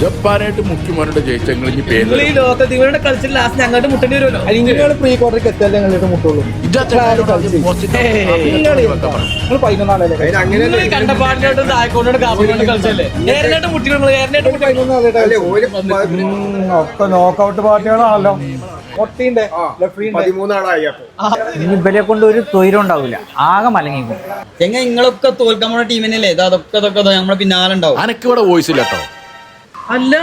ജപ്പാനായിട്ട് മുഖ്യമന്ത്രി ജയിച്ചെങ്കിൽ ഈ പേര് ഈ ലോകത്തിവരുടെ കളിച്ചിൽ ലാസ്റ്റ് ഞങ്ങളുടെ മുട്ടേണ്ടി വരുമല്ലോ. നിങ്ങൾ പ്രീ ക്വാർട്ടർക്ക് എത്തിയാലേ ഞങ്ങളുടെ മുട്ടുള്ളൂ. നിങ്ങൾ 11 നിങ്ങൾ ഈ കണ്ടപ്പാടിനോട്ടും തായ്ക്കോട്ടോട് കാപ്പനോട് കളിച്ചല്ലേ നേരിട്ട് മുട്ടികൾ ഒക്കെ നോക്കൗട്ട് പാർട്ടികളാണല്ലോ. പൊട്ടിന്റെ 13 ആളായി. ഇനി ഇവരെ കൊണ്ട് ഒരു തൊയിരം ഉണ്ടാവില്ല, ആകെ മലങ്ങിക്കും. എങ്ങനെ നിങ്ങളൊക്കെ തോൽക്കാൻ പോണ ടീമിനല്ലേ ഇത്? അതൊക്കെ നമ്മളെ പിന്നാലെ ഉണ്ടാവും. അനക്ക് ഇവിടെ വോയിസ് ഇല്ല കേട്ടോ. അല്ല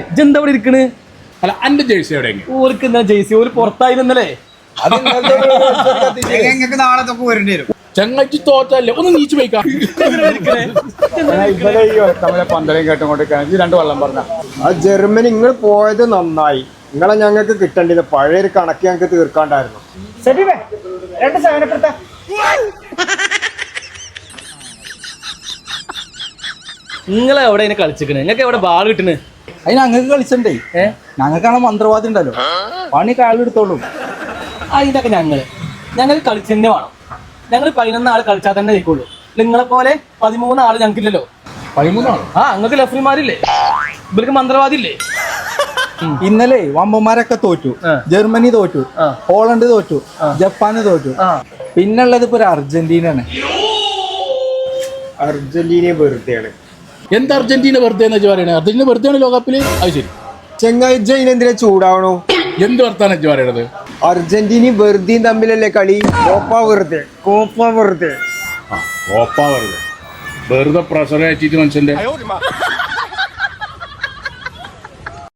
ഇജെന്താ ഇവിടെ ഇരിക്കണ്? അല്ല എന്റെ ജേഴ്സി എവിടെ? ഓർക്ക് എന്താ ജെയ്സി ഓര് പുറത്തായിരുന്നല്ലേ? നിങ്ങൾക്ക് നാളെ തൊക്കെ വരേണ്ടി വരും. ചങ്ങാച്ചി തോറ്റല്ലേ ഒന്ന് നീച്ചു പോയിക്കാം. ഇവരെ ഈ തമ്മിലെ പന്തലും കേട്ടും കൊണ്ടിരിക്കുകയാണെങ്കിൽ 2 വെള്ളം പറഞ്ഞ ആ ജർമ്മനി നിങ്ങൾ പോയത് നന്നായി. നിങ്ങളെ ഞങ്ങൾക്ക് കിട്ടേണ്ടത് പഴയൊരു കണക്ക് ഞങ്ങൾക്ക് തീർക്കാണ്ടായിരുന്നു. നിങ്ങൾ എവിടെ അതിനെ കളിച്ചിക്കണ്? നിങ്ങൾക്ക് എവിടെ ബാൾ കിട്ടണ്? അതിന് ഞങ്ങൾക്ക് കളിച്ചണ്ടേ. ഞങ്ങൾക്കാണ് മന്ത്രവാദി ഉണ്ടല്ലോ, പണി കാലെടുത്തോളൂ. അതിനൊക്കെ ഞങ്ങൾക്ക് കളിച്ചെന്നെ വേണം. ഞങ്ങൾ 11 ആള് കളിച്ചാൽ തന്നെ ജയിക്കുള്ളൂ. നിങ്ങളെ പോലെ 13 ആള് ഞങ്ങൾക്കില്ലല്ലോ. 13 ആണോ? ആ നിങ്ങൾക്ക് ലഫ്രിമാരില്ലേ, ഇവർക്ക് മന്ത്രവാദില്ലേ? ഇന്നലെ വമ്പന്മാരൊക്കെ തോറ്റു. ജർമ്മനി തോറ്റു, പോളണ്ട് തോറ്റു, ജപ്പാന് തോറ്റു. പിന്നുള്ളത് ഇപ്പൊ ഒരു അർജന്റീനയാണ്. അർജന്റീന വെറുതെയാണ്. എന്താ അർജന്റീന വെറുതെ എന്ന് വെച്ചാൽ പറയണേ? അർജന്റീന വെറുതെയാണ് ലോകകപ്പില്. അത് ശരി. ചെങ്ങായി എന്തിനാ ചൂടാവണോ? എന്ത് വർത്താനം വെച്ച് പറയണത്? അർജന്റീനയും വെറുതെയും തമ്മിലല്ലേ കളി? കോപ്പ വെറുതെ. വെറുതെ പ്രഷർ അയച്ചിട്ട് മനുഷ്യന്റെ